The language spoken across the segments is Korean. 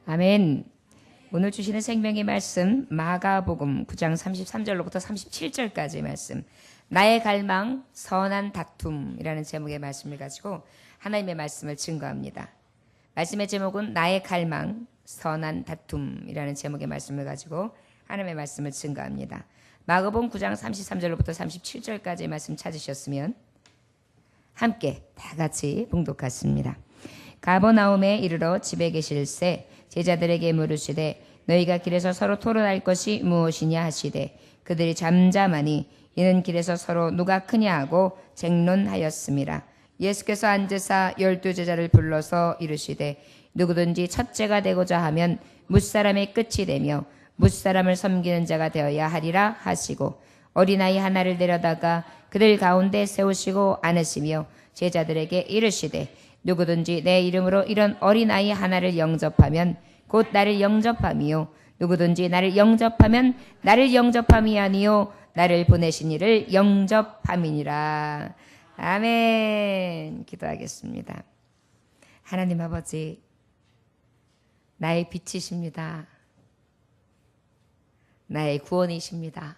아멘. 오늘 주시는 생명의 말씀 마가복음 9장 33절로부터 37절까지의 말씀, 나의 갈망 선한 다툼이라는 제목의 말씀을 가지고 하나님의 말씀을 증거합니다. 말씀의 제목은 나의 갈망 선한 다툼이라는 제목의 말씀을 가지고 하나님의 말씀을 증거합니다. 마가복음 9장 33절로부터 37절까지의 말씀 찾으셨으면 함께 다 같이 봉독하십니다. 가버나움에 이르러 집에 계실새 제자들에게 물으시되 너희가 길에서 서로 토론할 것이 무엇이냐 하시되 그들이 잠잠하니 이는 길에서 서로 누가 크냐 하고 쟁론하였습니다. 예수께서 앉으사 12제자를 불러서 이르시되 누구든지 첫째가 되고자 하면 뭇사람의 끝이 되며 뭇사람을 섬기는 자가 되어야 하리라 하시고 어린아이 하나를 데려다가 그들 가운데 세우시고 안으시며 제자들에게 이르시되 누구든지 내 이름으로 이런 어린아이 하나를 영접하면 곧 나를 영접함이요 누구든지 나를 영접하면 나를 영접함이 아니요 나를 보내신 이를 영접함이니라. 아멘. 기도하겠습니다. 하나님 아버지, 나의 빛이십니다. 나의 구원이십니다.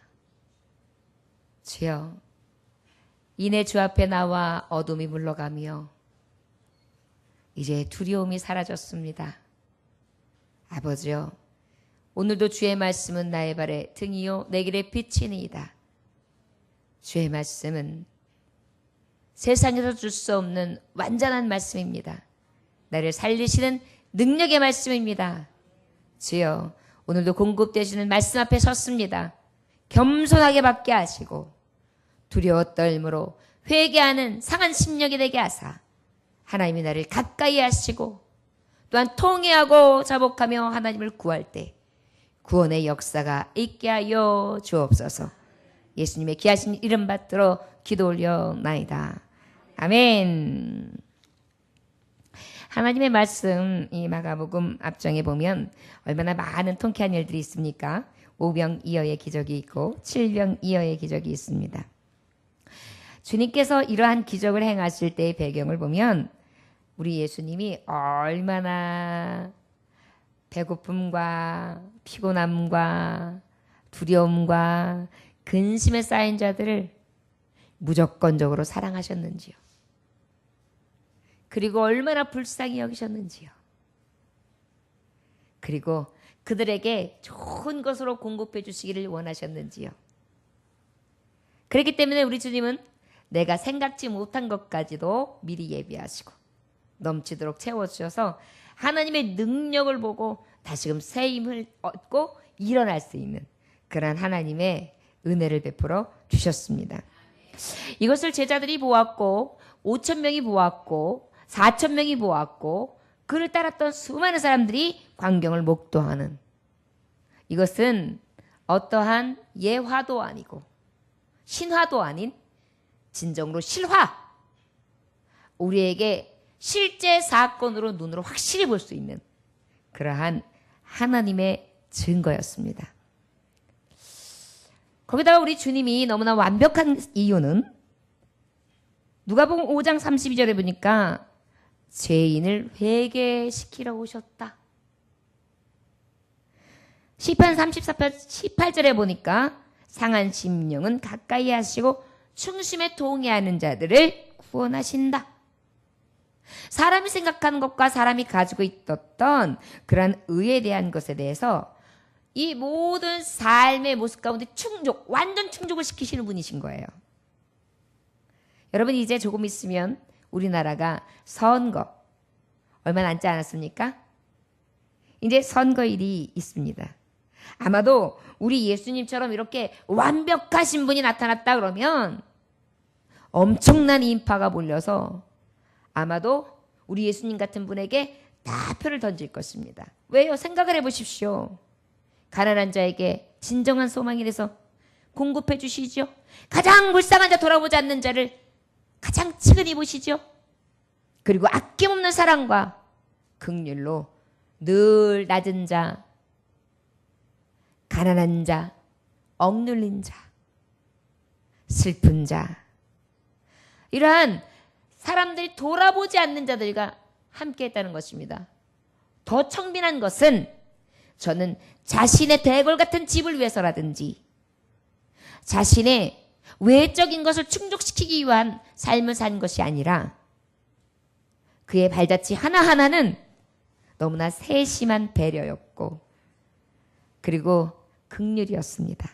주여, 이내 주 앞에 나와 어둠이 물러가며 이제 두려움이 사라졌습니다. 아버지여, 오늘도 주의 말씀은 나의 발에 등이요 내 길에 빛이니이다. 주의 말씀은 세상에서 줄 수 없는 완전한 말씀입니다. 나를 살리시는 능력의 말씀입니다. 주여, 오늘도 공급되시는 말씀 앞에 섰습니다. 겸손하게 받게 하시고 두려워 떨므로 회개하는 상한 심령이 되게 하사 하나님이 나를 가까이 하시고 또한 통회하고 자복하며 하나님을 구할 때 구원의 역사가 있게 하여 주옵소서. 예수님의 귀하신 이름 받들어 기도 올려나이다. 아멘. 하나님의 말씀, 이 마가복음 앞장에 보면 얼마나 많은 통쾌한 일들이 있습니까? 5병2어의 기적이 있고 7병2어의 기적이 있습니다. 주님께서 이러한 기적을 행하실 때의 배경을 보면 우리 예수님이 얼마나 배고픔과 피곤함과 두려움과 근심에 쌓인 자들을 무조건적으로 사랑하셨는지요. 그리고 얼마나 불쌍히 여기셨는지요. 그리고 그들에게 좋은 것으로 공급해 주시기를 원하셨는지요. 그렇기 때문에 우리 주님은 내가 생각지 못한 것까지도 미리 예비하시고 넘치도록 채워주셔서 하나님의 능력을 보고 다시금 새 힘을 얻고 일어날 수 있는 그런 하나님의 은혜를 베풀어 주셨습니다. 이것을 제자들이 보았고 5,000명이 보았고 4,000명이 보았고 그를 따랐던 수많은 사람들이 광경을 목도하는, 이것은 어떠한 예화도 아니고 신화도 아닌 진정으로 실화, 우리에게 실제 사건으로 눈으로 확실히 볼 수 있는 그러한 하나님의 증거였습니다. 거기다가 우리 주님이 너무나 완벽한 이유는 누가복음 5장 32절에 보니까 죄인을 회개시키러 오셨다. 시편 34편 18절에 보니까 상한 심령은 가까이 하시고 충심에 동의하는 자들을 구원하신다. 사람이 생각하는 것과 사람이 가지고 있었던 그러한 의에 대한 것에 대해서 이 모든 삶의 모습 가운데 완전 충족을 시키시는 분이신 거예요. 여러분, 이제 조금 있으면 우리나라가 선거 얼마 남지 않았습니까? 이제 선거일이 있습니다. 아마도 우리 예수님처럼 이렇게 완벽하신 분이 나타났다 그러면 엄청난 인파가 몰려서 아마도 우리 예수님 같은 분에게 다 표를 던질 것입니다. 왜요? 생각을 해보십시오. 가난한 자에게 진정한 소망이 돼서 공급해 주시죠. 가장 불쌍한 자, 돌아보지 않는 자를 가장 측은히 보시죠. 그리고 아낌없는 사랑과 긍휼로 늘 낮은 자, 가난한 자, 억눌린 자, 슬픈 자, 이러한 사람들이 돌아보지 않는 자들과 함께 했다는 것입니다. 더 청빈한 것은 저는 자신의 대골 같은 집을 위해서라든지 자신의 외적인 것을 충족시키기 위한 삶을 산 것이 아니라 그의 발자취 하나하나는 너무나 세심한 배려였고 그리고 긍휼이었습니다.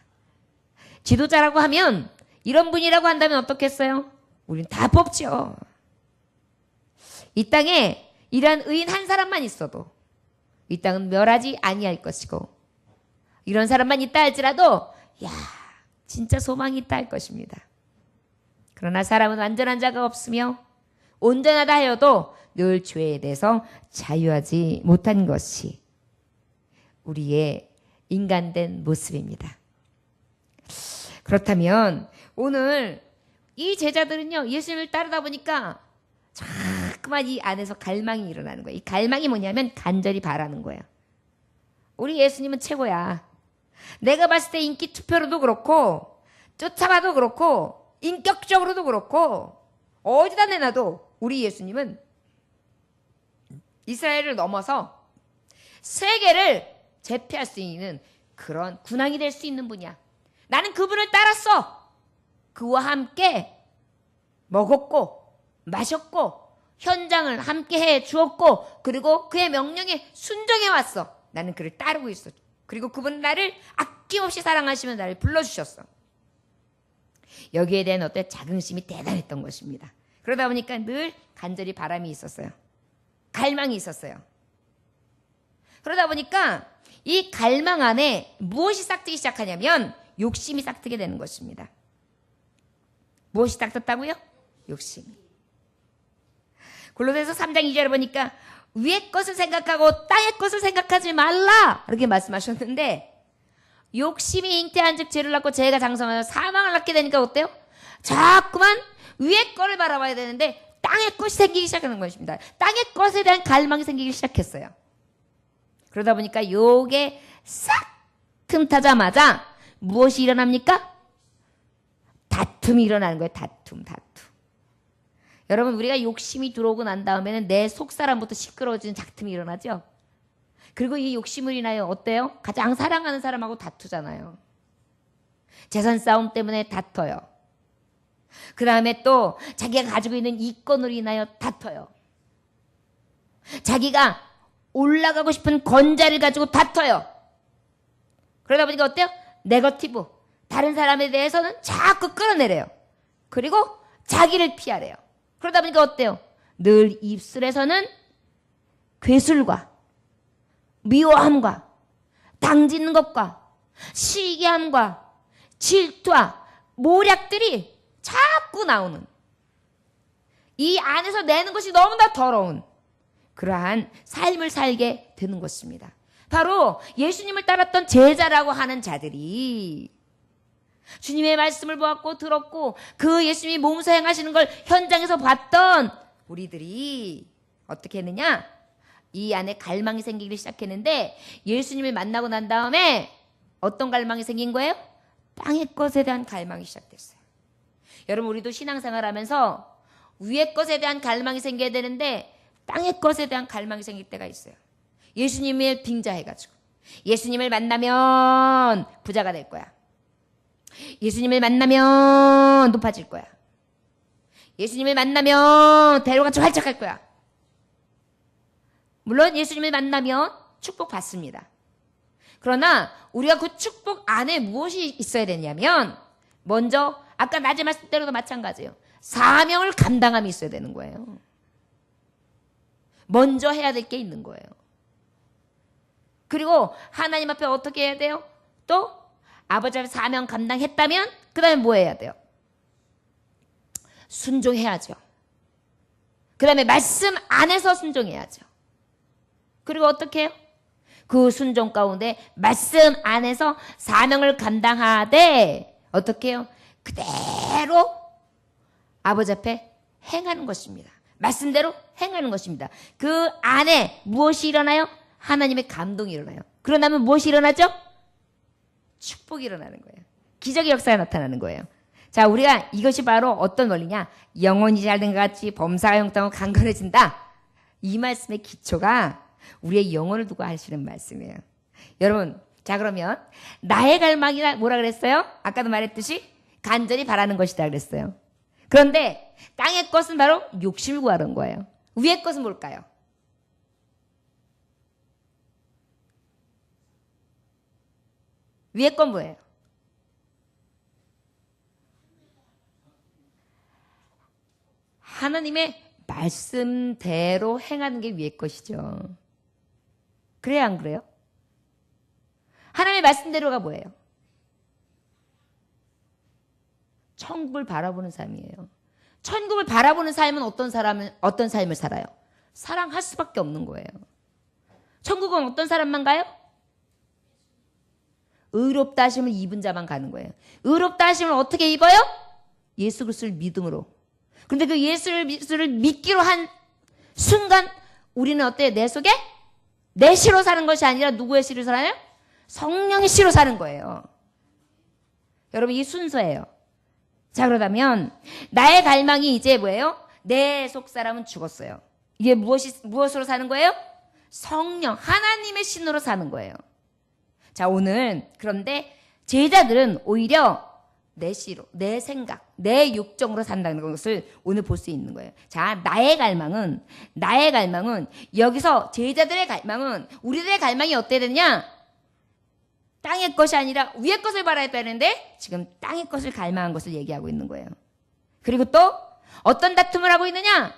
지도자라고 하면 이런 분이라고 한다면 어떻겠어요? 우린 다 뽑죠. 이 땅에 이러한 의인 한 사람만 있어도 이 땅은 멸하지 아니할 것이고 이런 사람만 있다 할지라도 야 진짜 소망이 있다 할 것입니다. 그러나 사람은 완전한 자가 없으며 온전하다 하여도 늘 죄에 대해서 자유하지 못한 것이 우리의 인간된 모습입니다. 그렇다면 오늘 이 제자들은요 예수님을 따르다 보니까 자꾸만 이 안에서 갈망이 일어나는 거예요. 이 갈망이 뭐냐면 간절히 바라는 거예요. 우리 예수님은 최고야. 내가 봤을 때 인기 투표로도 그렇고 쫓아봐도 그렇고 인격적으로도 그렇고 어디다 내놔도 우리 예수님은 이스라엘을 넘어서 세계를 제패할 수 있는 그런 군왕이 될 수 있는 분이야. 나는 그분을 따랐어. 그와 함께 먹었고 마셨고 현장을 함께 해 주었고 그리고 그의 명령에 순종해 왔어. 나는 그를 따르고 있어. 그리고 그분은 나를 아낌없이 사랑하시며 나를 불러주셨어. 여기에 대한 어떤 자긍심이 대단했던 것입니다. 그러다 보니까 늘 간절히 바람이 있었어요. 갈망이 있었어요. 그러다 보니까 이 갈망 안에 무엇이 싹트기 시작하냐면 욕심이 싹트게 되는 것입니다. 무엇이 싹트다고요? 욕심이. 골로새서 3장 2절에 보니까 위의 것을 생각하고 땅의 것을 생각하지 말라 이렇게 말씀하셨는데 욕심이 잉태한 즉 죄를 낳고 죄가 장성하여 사망을 낳게 되니까 어때요? 자꾸만 위의 거를 바라봐야 되는데 땅의 것이 생기기 시작하는 것입니다. 땅의 것에 대한 갈망이 생기기 시작했어요. 그러다 보니까 요게 싹 틈타자마자 무엇이 일어납니까? 다툼이 일어나는 거예요. 다툼. 여러분 우리가 욕심이 들어오고 난 다음에는 내 속사람부터 시끄러워지는 다툼이 일어나죠. 그리고 이 욕심을 인하여 어때요? 가장 사랑하는 사람하고 다투잖아요. 재산 싸움 때문에 다퉈요. 그 다음에 또 자기가 가지고 있는 이권으로 인하여 다퉈요. 자기가 올라가고 싶은 권자를 가지고 다퉈요. 그러다 보니까 어때요? 네거티브. 다른 사람에 대해서는 자꾸 끌어내려요. 그리고 자기를 피하래요. 그러다 보니까 어때요? 늘 입술에서는 괴술과 미워함과 당짓는 것과 시기함과 질투와 모략들이 자꾸 나오는 이 안에서 내는 것이 너무나 더러운 그러한 삶을 살게 되는 것입니다. 바로 예수님을 따랐던 제자라고 하는 자들이 주님의 말씀을 보았고 들었고 그 예수님이 몸소 행하시는 걸 현장에서 봤던 우리들이 어떻게 했느냐? 이 안에 갈망이 생기기 시작했는데 예수님을 만나고 난 다음에 어떤 갈망이 생긴 거예요? 땅의 것에 대한 갈망이 시작됐어요. 여러분 우리도 신앙생활 하면서 위의 것에 대한 갈망이 생겨야 되는데 땅의 것에 대한 갈망이 생길 때가 있어요. 예수님을 빙자해가지고 예수님을 만나면 부자가 될 거야. 예수님을 만나면 높아질 거야. 예수님을 만나면 대로같이 활짝할 거야. 물론 예수님을 만나면 축복받습니다. 그러나 우리가 그 축복 안에 무엇이 있어야 되냐면 먼저 아까 낮에 말씀대로도 마찬가지예요. 사명을 감당함이 있어야 되는 거예요. 먼저 해야 될 게 있는 거예요. 그리고 하나님 앞에 어떻게 해야 돼요? 또 아버지 앞에 사명 감당했다면 그 다음에 뭐 해야 돼요? 순종해야죠. 그 다음에 말씀 안에서 순종해야죠. 그리고 어떻게 해요? 그 순종 가운데 말씀 안에서 사명을 감당하되 어떻게 해요? 그대로 아버지 앞에 행하는 것입니다. 말씀대로 행하는 것입니다. 그 안에 무엇이 일어나요? 하나님의 감동이 일어나요. 그러나면 무엇이 일어나죠? 축복이 일어나는 거예요. 기적의 역사가 나타나는 거예요. 자, 우리가 이것이 바로 어떤 원리냐? 영혼이 잘된 것 같이 범사가 형통하고 강건해진다. 이 말씀의 기초가 우리의 영혼을 두고 하시는 말씀이에요. 여러분, 자 그러면 나의 갈망이라 뭐라 그랬어요? 아까도 말했듯이 간절히 바라는 것이다 그랬어요. 그런데 땅의 것은 바로 욕심을 구하는 거예요. 위의 것은 뭘까요? 위의 건 뭐예요? 하나님의 말씀대로 행하는 게 위의 것이죠. 그래야 안 그래요? 하나님의 말씀대로가 뭐예요? 천국을 바라보는 삶이에요. 천국을 바라보는 삶은 어떤 삶을 살아요? 사랑할 수밖에 없는 거예요. 천국은 어떤 사람만 가요? 의롭다 하심을 입은 자만 가는 거예요. 의롭다 하심을 어떻게 입어요? 예수 그리스도를 믿음으로. 그런데 그 예수 그리스도를 믿기로 한 순간 우리는 어때요? 내 속에 내 시로 사는 것이 아니라 누구의 시로 살아요? 성령의 시로 사는 거예요. 여러분, 이 순서예요. 자, 그러다면 나의 갈망이 이제 뭐예요? 내 속사람은 죽었어요. 이게 무엇으로 사는 거예요? 성령, 하나님의 신으로 사는 거예요. 자, 오늘 그런데 제자들은 오히려 내 시로, 내 생각, 내 욕정으로 산다는 것을 오늘 볼 수 있는 거예요. 자, 나의 갈망은 여기서 제자들의 갈망은 우리들의 갈망이 어때야 되느냐? 땅의 것이 아니라 위의 것을 바라야 되는데 지금 땅의 것을 갈망한 것을 얘기하고 있는 거예요. 그리고 또 어떤 다툼을 하고 있느냐?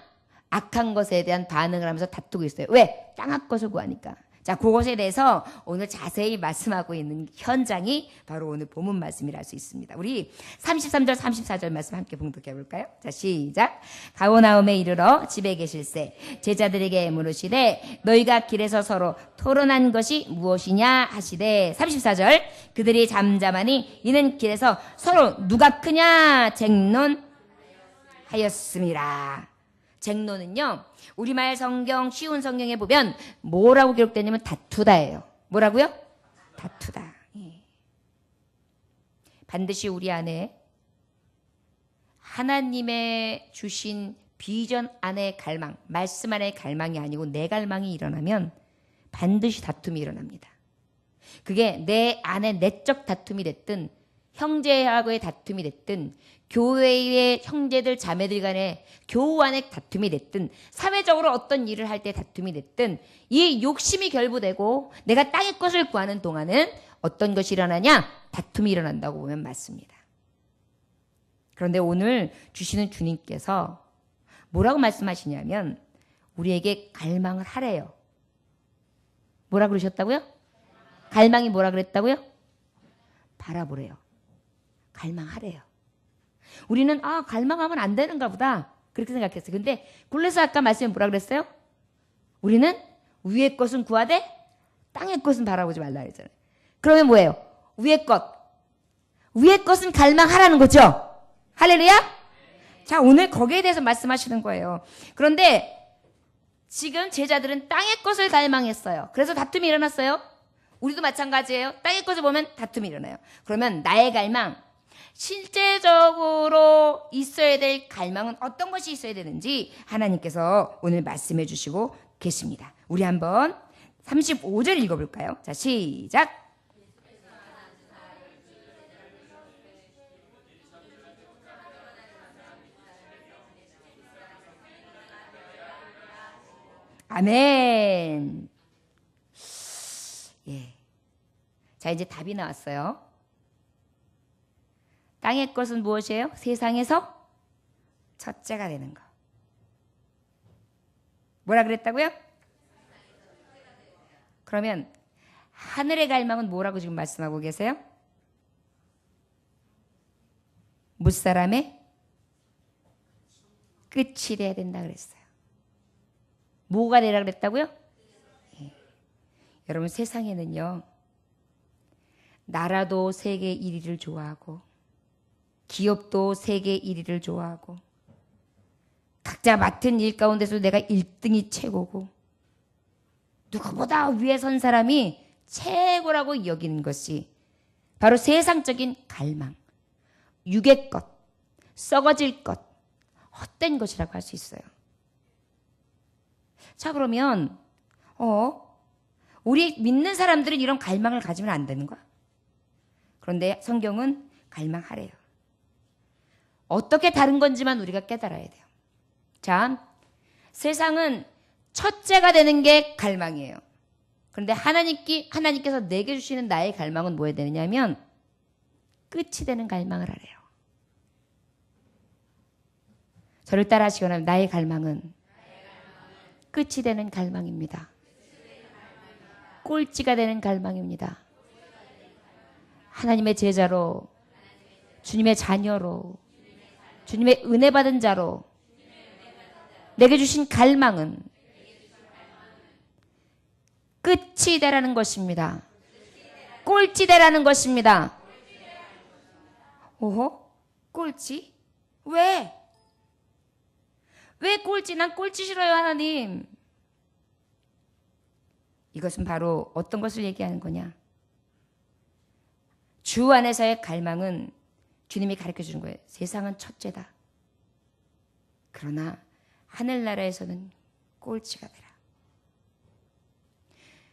악한 것에 대한 반응을 하면서 다투고 있어요. 왜? 땅의 것을 구하니까. 자, 그것에 대해서 오늘 자세히 말씀하고 있는 현장이 바로 오늘 본문 말씀이라 할 수 있습니다. 우리 33절, 34절 말씀 함께 봉독해 볼까요? 자, 시작. 가오나움에 이르러 집에 계실새 제자들에게 물으시되 너희가 길에서 서로 토론한 것이 무엇이냐 하시되 34절 그들이 잠잠하니 이는 길에서 서로 누가 크냐 쟁론하였습니다. 쟁론은요, 우리말 성경, 쉬운 성경에 보면 뭐라고 기록되냐면 다투다예요. 뭐라고요? 다투다. 예. 반드시 우리 안에 하나님의 주신 비전 안의 갈망, 말씀 안의 갈망이 아니고 내 갈망이 일어나면 반드시 다툼이 일어납니다. 그게 내 안에 내적 다툼이 됐든 형제하고의 다툼이 됐든 교회의 형제들 자매들 간의 교우 안의 다툼이 됐든 사회적으로 어떤 일을 할 때 다툼이 됐든 이 욕심이 결부되고 내가 땅의 것을 구하는 동안은 어떤 것이 일어나냐? 다툼이 일어난다고 보면 맞습니다. 그런데 오늘 주시는 주님께서 뭐라고 말씀하시냐면 우리에게 갈망을 하래요. 뭐라 그러셨다고요? 갈망이 뭐라 그랬다고요? 바라보래요. 갈망하래요. 우리는 갈망하면 안 되는가 보다 그렇게 생각했어요. 근데 굴레서 아까 말씀에 뭐라 그랬어요? 우리는 위의 것은 구하되 땅의 것은 바라보지 말라 그랬잖아요. 그러면 뭐예요? 위의 것은 갈망하라는 거죠. 할렐루야? 자, 오늘 거기에 대해서 말씀하시는 거예요. 그런데 지금 제자들은 땅의 것을 갈망했어요. 그래서 다툼이 일어났어요. 우리도 마찬가지예요. 땅의 것을 보면 다툼이 일어나요. 그러면 나의 갈망, 실제적으로 있어야 될 갈망은 어떤 것이 있어야 되는지 하나님께서 오늘 말씀해 주시고 계십니다. 우리 한번 35절 읽어볼까요? 자, 시작. 아멘. 예. 자, 이제 답이 나왔어요. 땅의 것은 무엇이에요? 세상에서 첫째가 되는 거. 뭐라 그랬다고요? 그러면 하늘의 갈망은 뭐라고 지금 말씀하고 계세요? 무사람의 끝이 돼야 된다 그랬어요. 뭐가 되라 그랬다고요? 예. 여러분, 세상에는요, 나라도 세계 1위를 좋아하고 기업도 세계 1위를 좋아하고 각자 맡은 일 가운데서 내가 1등이 최고고 누구보다 위에 선 사람이 최고라고 여기는 것이 바로 세상적인 갈망, 육의 것, 썩어질 것, 헛된 것이라고 할 수 있어요. 자, 그러면 우리 믿는 사람들은 이런 갈망을 가지면 안 되는 거야. 그런데 성경은 갈망하래요. 어떻게 다른 건지만 우리가 깨달아야 돼요. 자, 세상은 첫째가 되는 게 갈망이에요. 그런데 하나님께서 내게 주시는 나의 갈망은 뭐에 되느냐면 끝이 되는 갈망을 하래요. 저를 따라 하시거나 나의 갈망은 끝이 되는 갈망입니다. 꼴찌가 되는 갈망입니다. 하나님의 제자로, 주님의 자녀로, 주님의 은혜 받은 자로 내게 주신 갈망은 끝이 되라는 것입니다. 꼴찌 되라는 것입니다. 오호? 꼴찌? 왜? 왜 꼴찌? 난 꼴찌 싫어요, 하나님. 이것은 바로 어떤 것을 얘기하는 거냐? 주 안에서의 갈망은 주님이 가르쳐 주는 거예요. 세상은 첫째다. 그러나 하늘나라에서는 꼴찌가 되라.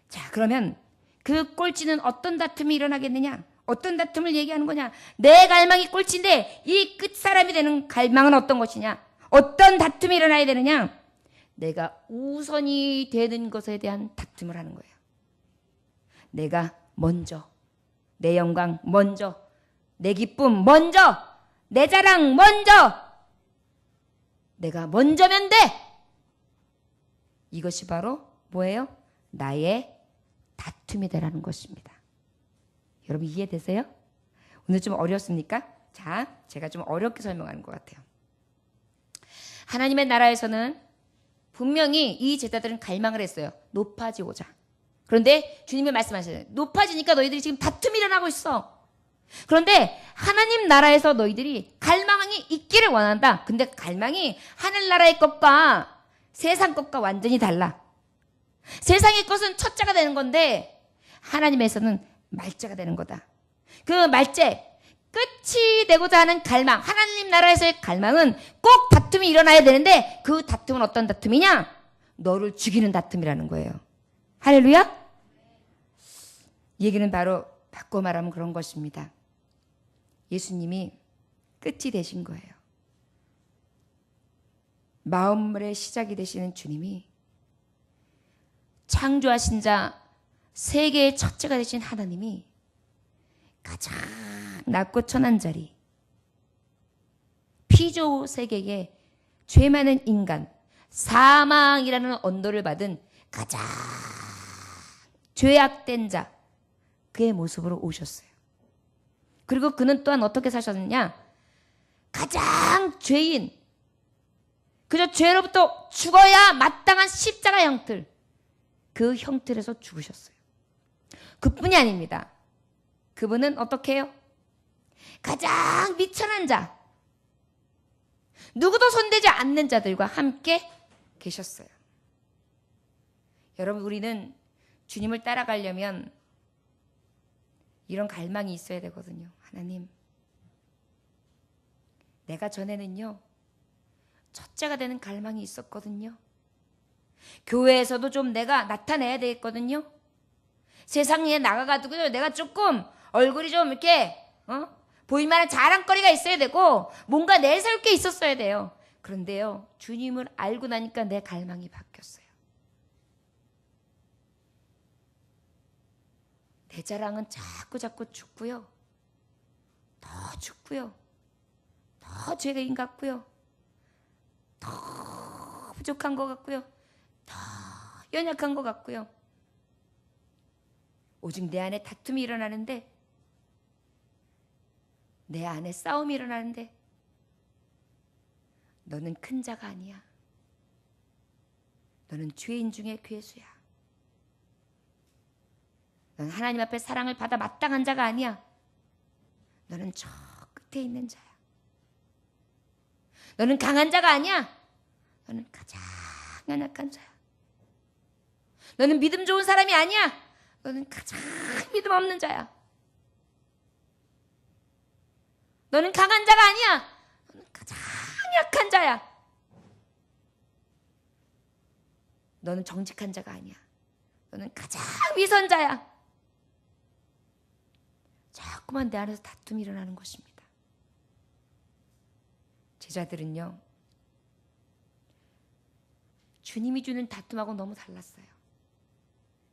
자, 그러면 그 꼴찌는 어떤 다툼이 일어나겠느냐? 어떤 다툼을 얘기하는 거냐? 내 갈망이 꼴찌인데 이 끝사람이 되는 갈망은 어떤 것이냐? 어떤 다툼이 일어나야 되느냐? 내가 우선이 되는 것에 대한 다툼을 하는 거예요. 내가 먼저, 내 영광 먼저, 내 기쁨 먼저, 내 자랑 먼저, 내가 먼저면 돼. 이것이 바로 뭐예요? 나의 다툼이 되라는 것입니다. 여러분 이해되세요? 오늘 좀 어렵습니까? 자, 제가 좀 어렵게 설명하는 것 같아요. 하나님의 나라에서는 분명히 이 제자들은 갈망을 했어요. 높아지고자. 그런데 주님이 말씀하셨어요. 높아지니까 너희들이 지금 다툼이 일어나고 있어. 그런데 하나님 나라에서 너희들이 갈망이 있기를 원한다. 근데 갈망이 하늘나라의 것과 세상 것과 완전히 달라. 세상의 것은 첫째가 되는 건데 하나님에서는 말째가 되는 거다. 그 말째, 끝이 되고자 하는 갈망, 하나님 나라에서의 갈망은 꼭 다툼이 일어나야 되는데 그 다툼은 어떤 다툼이냐? 너를 죽이는 다툼이라는 거예요. 할렐루야? 이 얘기는 바로 바꿔 말하면 그런 것입니다. 예수님이 끝이 되신 거예요. 마음의 시작이 되시는 주님이 창조하신 자, 세계의 첫째가 되신 하나님이 가장 낮고 천한 자리, 피조 세계에 죄 많은 인간, 사망이라는 언도를 받은 가장 죄악된 자, 그의 모습으로 오셨어요. 그리고 그는 또한 어떻게 사셨느냐? 가장 죄인, 그저 죄로부터 죽어야 마땅한 십자가 형틀, 그 형틀에서 죽으셨어요. 그뿐이 아닙니다. 그분은 어떻게 해요? 가장 미천한 자, 누구도 손대지 않는 자들과 함께 계셨어요. 여러분, 우리는 주님을 따라가려면 이런 갈망이 있어야 되거든요. 하나님, 내가 전에는요 첫째가 되는 갈망이 있었거든요. 교회에서도 좀 내가 나타내야 되겠거든요. 세상에 나가가지고 내가 조금 얼굴이 좀 이렇게 보일만한 자랑거리가 있어야 되고 뭔가 내세울 게 있었어야 돼요. 그런데요, 주님을 알고 나니까 내 갈망이 바뀌었어요. 내 자랑은 자꾸 죽고요. 더 죽고요. 더 죄인 같고요. 더 부족한 것 같고요. 더 연약한 것 같고요. 오직 내 안에 다툼이 일어나는데, 내 안에 싸움이 일어나는데 너는 큰 자가 아니야. 너는 죄인 중에 괴수야. 너는 하나님 앞에 사랑을 받아 마땅한 자가 아니야. 너는 저 끝에 있는 자야. 너는 강한 자가 아니야. 너는 가장 연약한 자야. 너는 믿음 좋은 사람이 아니야. 너는 가장 믿음 없는 자야. 너는 강한 자가 아니야. 너는 가장 약한 자야. 너는 정직한 자가 아니야. 너는 가장 위선자야. 자꾸만 내 안에서 다툼이 일어나는 것입니다. 제자들은요, 주님이 주는 다툼하고 너무 달랐어요.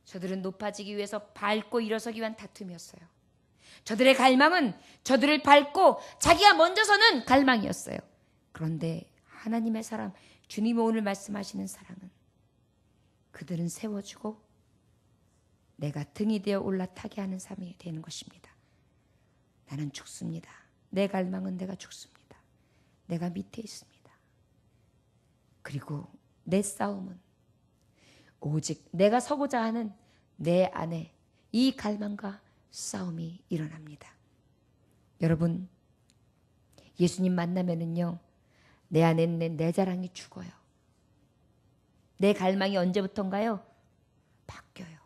저들은 높아지기 위해서 밟고 일어서기 위한 다툼이었어요. 저들의 갈망은 저들을 밟고 자기가 먼저 서는 갈망이었어요. 그런데 하나님의 사람, 주님이 오늘 말씀하시는 사랑은 그들은 세워주고 내가 등이 되어 올라타게 하는 삶이 되는 것입니다. 나는 죽습니다. 내 갈망은 내가 죽습니다. 내가 밑에 있습니다. 그리고 내 싸움은 오직 내가 서고자 하는 내 안에 이 갈망과 싸움이 일어납니다. 여러분, 예수님 만나면은요, 내 안에 있는 내 자랑이 죽어요. 내 갈망이 언제부턴가요? 바뀌어요.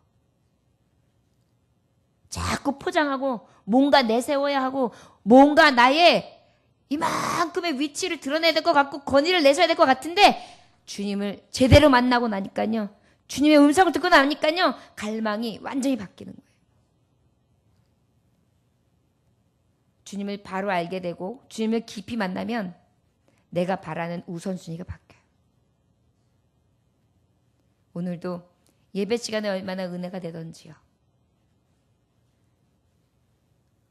자꾸 포장하고 뭔가 내세워야 하고 뭔가 나의 이만큼의 위치를 드러내야 될 것 같고 권위를 내서야 될 것 같은데 주님을 제대로 만나고 나니까요, 주님의 음성을 듣고 나니까요, 갈망이 완전히 바뀌는 거예요. 주님을 바로 알게 되고 주님을 깊이 만나면 내가 바라는 우선순위가 바뀌어요. 오늘도 예배 시간에 얼마나 은혜가 되던지요.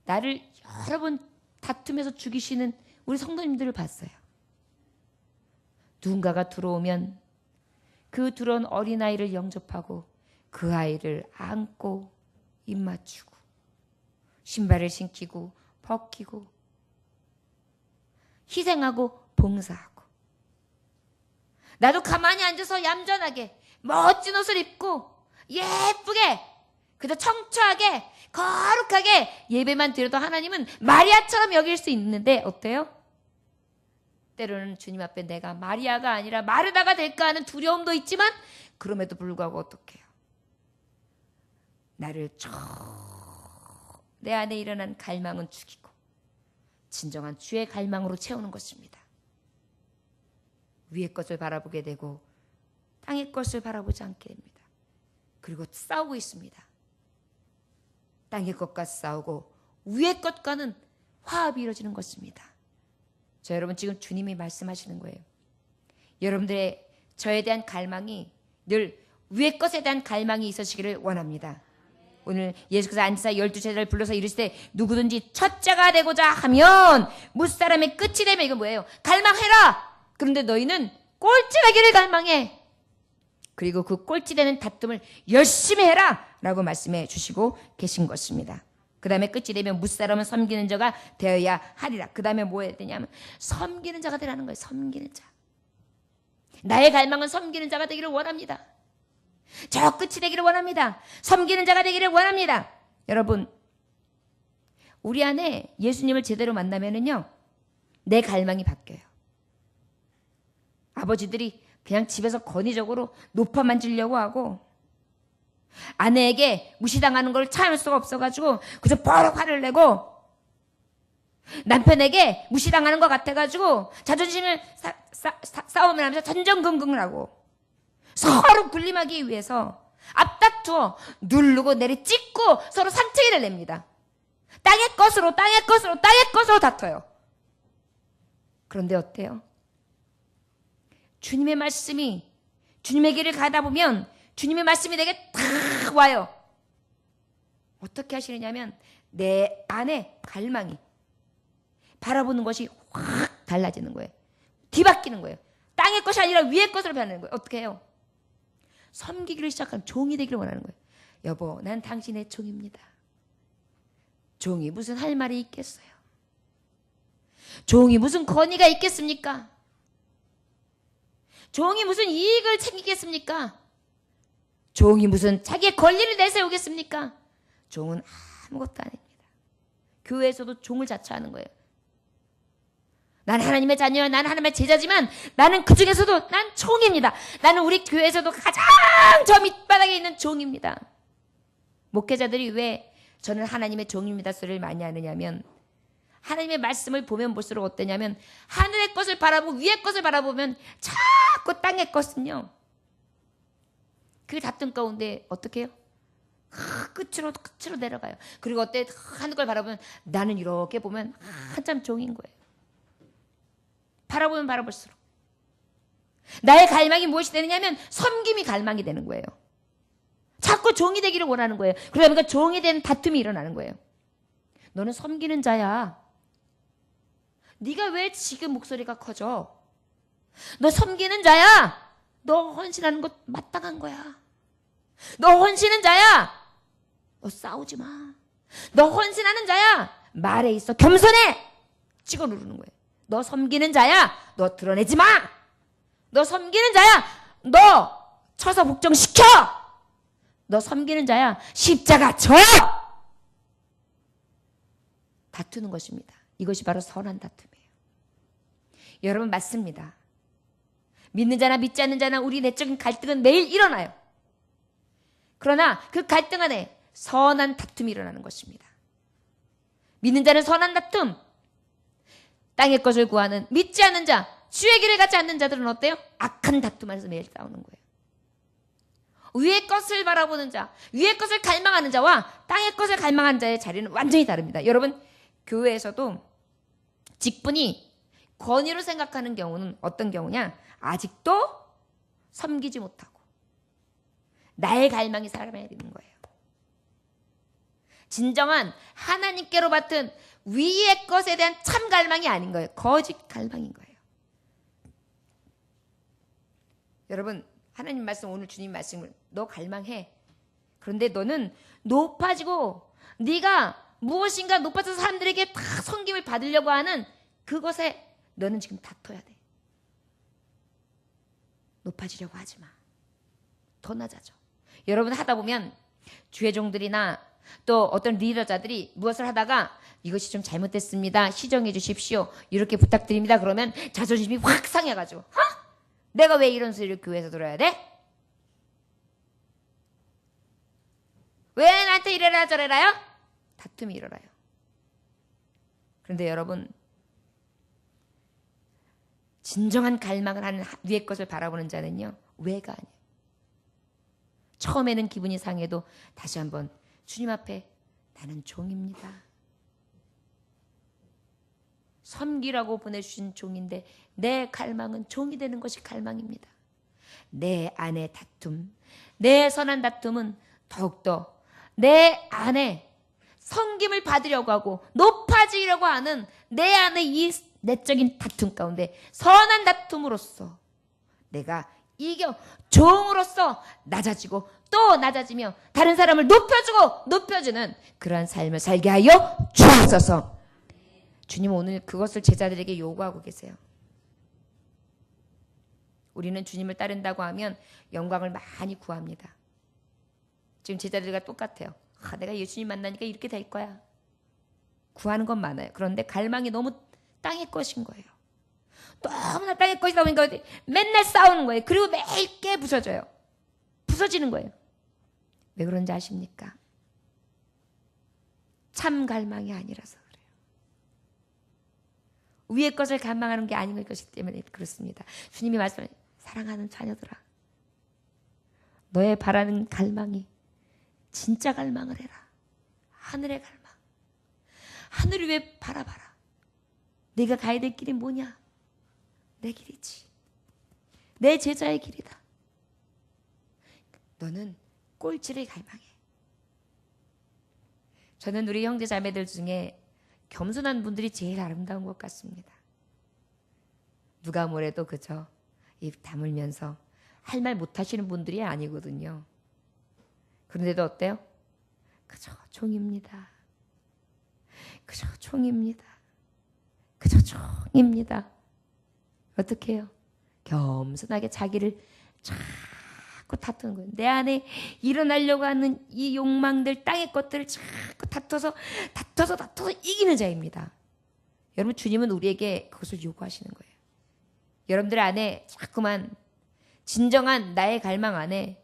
나를 여러 번 다툼에서 죽이시는 우리 성도님들을 봤어요. 누군가가 들어오면 그 들어온 어린아이를 영접하고 그 아이를 안고 입 맞추고 신발을 신기고 벗기고 희생하고 봉사하고, 나도 가만히 앉아서 얌전하게 멋진 옷을 입고 예쁘게 그저 청초하게 거룩하게 예배만 드려도 하나님은 마리아처럼 여길 수 있는데 어때요? 때로는 주님 앞에 내가 마리아가 아니라 마르다가 될까 하는 두려움도 있지만 그럼에도 불구하고 어떡해요? 나를 내 안에 일어난 갈망은 죽이고 진정한 주의 갈망으로 채우는 것입니다. 위의 것을 바라보게 되고 땅의 것을 바라보지 않게 됩니다. 그리고 싸우고 있습니다. 땅의 것과 싸우고 위의 것과는 화합이 이루어지는 것입니다. 자, 여러분, 지금 주님이 말씀하시는 거예요. 여러분들의 저에 대한 갈망이 늘 위의 것에 대한 갈망이 있으시기를 원합니다. 오늘 예수께서 앉으사 12제자를 불러서 이르시되 누구든지 첫째가 되고자 하면 무사람의 끝이 되면, 이건 뭐예요? 갈망해라! 그런데 너희는 꼴찌 되기를 갈망해. 그리고 그 꼴찌 되는 다툼을 열심히 해라! 라고 말씀해 주시고 계신 것입니다. 그 다음에 끝이 되면 무사람은 섬기는 자가 되어야 하리라. 그 다음에 뭐 해야 되냐면 섬기는 자가 되라는 거예요. 섬기는 자. 나의 갈망은 섬기는 자가 되기를 원합니다. 저 끝이 되기를 원합니다. 섬기는 자가 되기를 원합니다. 여러분, 우리 안에 예수님을 제대로 만나면은요, 내 갈망이 바뀌어요. 아버지들이 그냥 집에서 권위적으로 높아 만지려고 하고 아내에게 무시당하는 걸 참을 수가 없어가지고 그저 버럭 화를 내고 남편에게 무시당하는 것 같아가지고 자존심을 싸움을 하면서 전전긍긍을 하고 서로 군림하기 위해서 앞다투어 누르고 내리찍고 서로 상처를 냅니다. 땅의 것으로 다퉈요. 그런데 어때요? 주님의 말씀이, 주님의 길을 가다 보면 주님의 말씀이 내게 탁 와요. 어떻게 하시느냐면 내 안에 갈망이, 바라보는 것이 확 달라지는 거예요. 뒤바뀌는 거예요. 땅의 것이 아니라 위의 것으로 변하는 거예요. 어떻게 해요? 섬기기를 시작하면 종이 되기를 원하는 거예요. 여보, 난 당신의 종입니다. 종이 무슨 할 말이 있겠어요? 종이 무슨 권위가 있겠습니까? 종이 무슨 이익을 챙기겠습니까? 종이 무슨 자기의 권리를 내세우겠습니까? 종은 아무것도 아닙니다. 교회에서도 종을 자처하는 거예요. 난 하나님의 자녀야, 난 하나님의 제자지만 나는 그 중에서도 난 종입니다. 나는 우리 교회에서도 가장 저 밑바닥에 있는 종입니다. 목회자들이 왜 저는 하나님의 종입니다 소리를 많이 하느냐면, 하나님의 말씀을 보면 볼수록 어떠냐면 하늘의 것을 바라보고 위의 것을 바라보면 자꾸 땅의 것은요 그 다툼 가운데 어떻게 해요? 끝으로 내려가요. 그리고 어때? 하는 걸 바라보면 나는 이렇게 보면 한참 종인 거예요. 바라보면 바라볼수록 나의 갈망이 무엇이 되느냐면 섬김이 갈망이 되는 거예요. 자꾸 종이 되기를 원하는 거예요. 그러다 보니까 종에 대한 다툼이 일어나는 거예요. 너는 섬기는 자야. 네가 왜 지금 목소리가 커져? 너 섬기는 자야. 너 헌신하는 것 마땅한 거야. 너 헌신은 자야. 너 싸우지 마. 너 헌신하는 자야. 말에 있어 겸손해. 찍어 누르는 거예요. 너 섬기는 자야. 너 드러내지 마. 너 섬기는 자야. 너 쳐서 복종시켜. 너 섬기는 자야. 십자가 져. 다투는 것입니다. 이것이 바로 선한 다툼이에요. 여러분 맞습니다. 믿는 자나 믿지 않는 자나 우리 내적인 갈등은 매일 일어나요. 그러나 그 갈등 안에 선한 다툼이 일어나는 것입니다. 믿는 자는 선한 다툼. 땅의 것을 구하는 믿지 않는 자, 주의 길을 가지 않는 자들은 어때요? 악한 다툼 안에서 매일 싸우는 거예요. 위의 것을 바라보는 자, 위의 것을 갈망하는 자와 땅의 것을 갈망하는 자의 자리는 완전히 다릅니다. 여러분, 교회에서도 직분이 권위로 생각하는 경우는 어떤 경우냐? 아직도 섬기지 못하고 나의 갈망이 살아야 되는 거예요. 진정한 하나님께로 받은 위의 것에 대한 참 갈망이 아닌 거예요. 거짓 갈망인 거예요. 여러분, 하나님 말씀, 오늘 주님 말씀을 너 갈망해. 그런데 너는 높아지고 네가 무엇인가 높아져서 사람들에게 다 섬김을 받으려고 하는 그것에 너는 지금 다퉈야 돼. 높아지려고 하지 마. 더 낮아져. 여러분 하다 보면 주의 종들이나 또 어떤 리더자들이 무엇을 하다가 이것이 좀 잘못됐습니다. 시정해 주십시오. 이렇게 부탁드립니다. 그러면 자존심이 확 상해가지고 내가 왜 이런 소리를 교회에서 들어야 돼? 왜 나한테 이래라 저래라요? 다툼이 일어나요. 그런데 여러분 진정한 갈망을 하는 위의 것을 바라보는 자는요. 왜가 아니에요. 처음에는 기분이 상해도 다시 한번 주님 앞에 나는 종입니다. 섬기라고 보내주신 종인데 내 갈망은 종이 되는 것이 갈망입니다. 내 안의 다툼, 내 선한 다툼은 더욱더 내 안에 섬김을 받으려고 하고 높아지려고 하는 내 안의 이 내적인 다툼 가운데 선한 다툼으로써 내가 이겨 종으로서 낮아지고 또 낮아지며 다른 사람을 높여주고 높여주는 그러한 삶을 살게 하여 주옵소서. 주님은 오늘 그것을 제자들에게 요구하고 계세요. 우리는 주님을 따른다고 하면 영광을 많이 구합니다. 지금 제자들과 똑같아요. 내가 예수님 만나니까 이렇게 될 거야. 구하는 건 많아요. 그런데 갈망이 너무 땅의 것인 거예요. 너무나 땅의 것이다 보니까 맨날 싸우는 거예요. 그리고 매일 깨 부서져요. 부서지는 거예요. 왜 그런지 아십니까? 참 갈망이 아니라서 그래요. 위의 것을 갈망하는 게 아닌 것이기 때문에 그렇습니다. 주님이 말씀하신 사랑하는 자녀들아, 너의 바라는 갈망이 진짜 갈망을 해라. 하늘의 갈망. 하늘을 왜 바라봐라. 네가 가야 될 길이 뭐냐? 내 길이지. 내 제자의 길이다. 너는 꼴찌를 갈망해. 저는 우리 형제 자매들 중에 겸손한 분들이 제일 아름다운 것 같습니다. 누가 뭐래도 그저 입 다물면서 할 말 못하시는 분들이 아니거든요. 그런데도 어때요? 그저 종입니다. 그저 종입니다. 그저 종입니다. 어떻게 해요? 겸손하게 자기를 자꾸 다투는 거예요. 내 안에 일어나려고 하는 이 욕망들, 땅의 것들을 자꾸 다퉈서 이기는 자입니다. 여러분, 주님은 우리에게 그것을 요구하시는 거예요. 여러분들 안에 자꾸만 진정한 나의 갈망 안에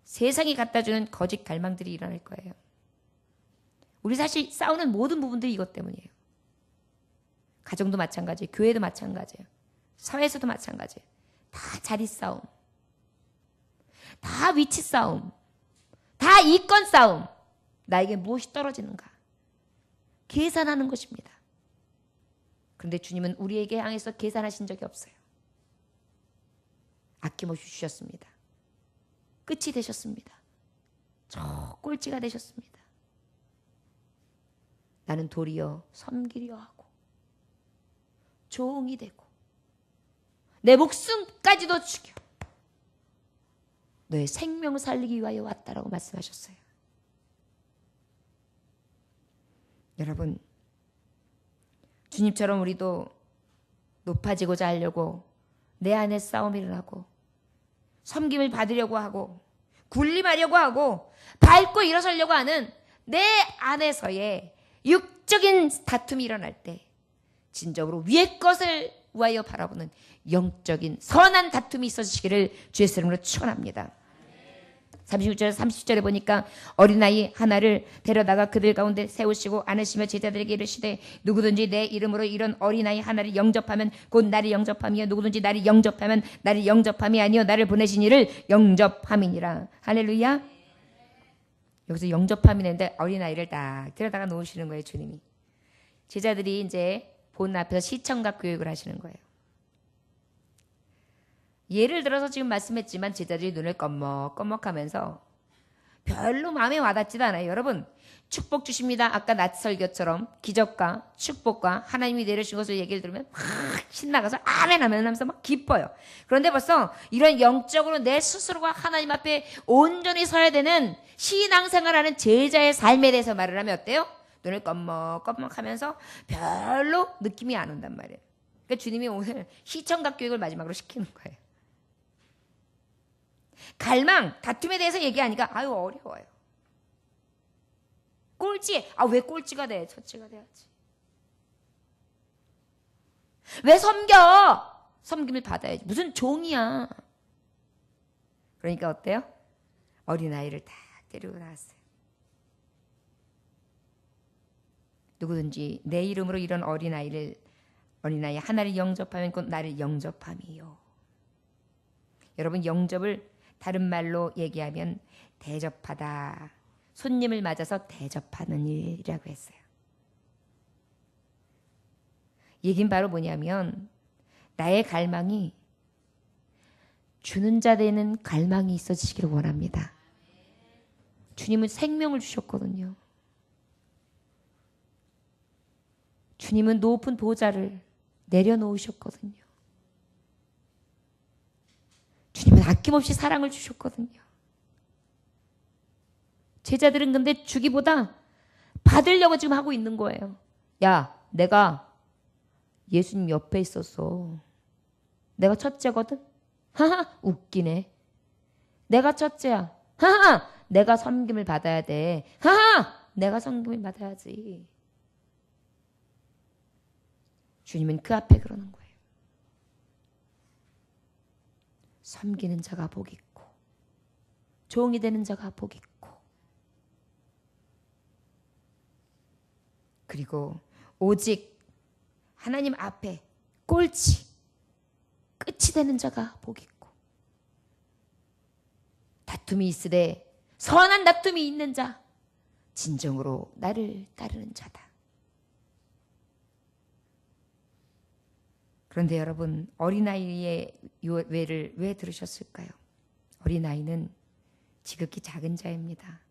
세상이 갖다주는 거짓 갈망들이 일어날 거예요. 우리 사실 싸우는 모든 부분들이 이것 때문이에요. 가정도 마찬가지예요. 교회도 마찬가지예요. 사회에서도 마찬가지예요. 다 자리 싸움. 다 위치 싸움, 다 이권 싸움. 나에게 무엇이 떨어지는가? 계산하는 것입니다. 그런데 주님은 우리에게 향해서 계산하신 적이 없어요. 아낌없이 주셨습니다. 끝이 되셨습니다. 저 꼴찌가 되셨습니다. 나는 도리어 섬기려 하고 종이 되고 내 목숨까지도 죽여 너의 생명을 살리기 위하여 왔다라고 말씀하셨어요. 여러분, 주님처럼 우리도 높아지고자 하려고 내 안에 싸움이 일어나고 섬김을 받으려고 하고 군림하려고 하고 밟고 일어서려고 하는 내 안에서의 육적인 다툼이 일어날 때 진정으로 위의 것을 위하여 바라보는 영적인 선한 다툼이 있어지기를 주의 이름으로 축원합니다. 36절 30절에 보니까 어린아이 하나를 데려다가 그들 가운데 세우시고 안으시며 제자들에게 이르시되 누구든지 내 이름으로 이런 어린아이 하나를 영접하면 곧 나를 영접함이요 누구든지 나를 영접하면 나를 영접함이 아니요 나를 보내신 이를 영접함이니라. 할렐루야. 여기서 영접함이는데 어린아이를 딱 데려다가 놓으시는 거예요. 주님이. 제자들이 이제 본 앞에서 시청각 교육을 하시는 거예요. 예를 들어서 지금 말씀했지만 제자들이 눈을 껌먹껌먹하면서 별로 마음에 와닿지도 않아요. 여러분, 축복 주십니다. 아까 낮 설교처럼 기적과 축복과 하나님이 내려주신 것을 얘기를 들으면 막 신나가서 아멘 하면서 막 기뻐요. 그런데 벌써 이런 영적으로 내 스스로가 하나님 앞에 온전히 서야 되는 신앙생활하는 제자의 삶에 대해서 말을 하면 어때요? 눈을 껌먹껌먹하면서 별로 느낌이 안 온단 말이에요. 그러니까 주님이 오늘 시청각 교육을 마지막으로 시키는 거예요. 갈망, 다툼에 대해서 얘기하니까 아유 어려워요. 꼴찌, 왜 꼴찌가 돼? 첫째가 돼야지. 왜 섬겨? 섬김을 받아야지. 무슨 종이야. 그러니까 어때요? 어린아이를 딱 데리고 나왔어요. 누구든지 내 이름으로 이런 어린아이 하나를 영접하면 곧 나를 영접함이요. 여러분, 영접을 다른 말로 얘기하면 대접하다. 손님을 맞아서 대접하는 일이라고 했어요. 얘긴 바로 뭐냐면 나의 갈망이 주는 자 되는 갈망이 있어지기를 원합니다. 주님은 생명을 주셨거든요. 주님은 높은 보좌를 내려놓으셨거든요. 주님은 아낌없이 사랑을 주셨거든요. 제자들은 근데 주기보다 받으려고 지금 하고 있는 거예요. 야, 내가 예수님 옆에 있었어. 내가 첫째거든? 하하, 웃기네. 내가 첫째야. 하하, 내가 섬김을 받아야 돼. 하하, 내가 섬김을 받아야지. 주님은 그 앞에 그러는 거예요. 섬기는 자가 복 있고 종이 되는 자가 복 있고 그리고 오직 하나님 앞에 꼴찌 끝이 되는 자가 복 있고 다툼이 있으되 선한 다툼이 있는 자 진정으로 나를 따르는 자다. 그런데 여러분, 어린아이의 외를 왜 들으셨을까요? 어린아이는 지극히 작은 자입니다.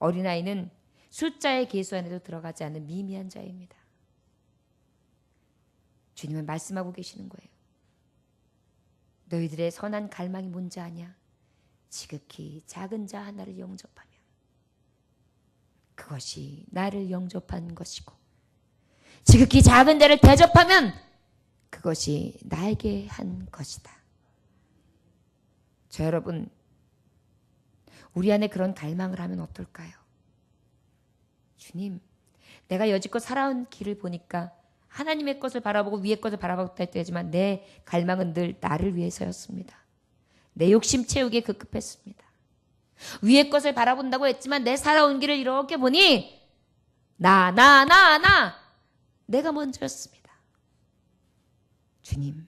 어린아이는 숫자의 계수 안에도 들어가지 않는 미미한 자입니다. 주님은 말씀하고 계시는 거예요. 너희들의 선한 갈망이 뭔지 아냐? 지극히 작은 자 하나를 영접하면 그것이 나를 영접한 것이고 지극히 작은 자를 대접하면 그것이 나에게 한 것이다. 저 여러분, 우리 안에 그런 갈망을 하면 어떨까요? 주님, 내가 여지껏 살아온 길을 보니까 하나님의 것을 바라보고 위의 것을 바라봤다 했지만 내 갈망은 늘 나를 위해서였습니다. 내 욕심 채우기에 급급했습니다. 위의 것을 바라본다고 했지만 내 살아온 길을 이렇게 보니 나 내가 먼저였습니다. 주님,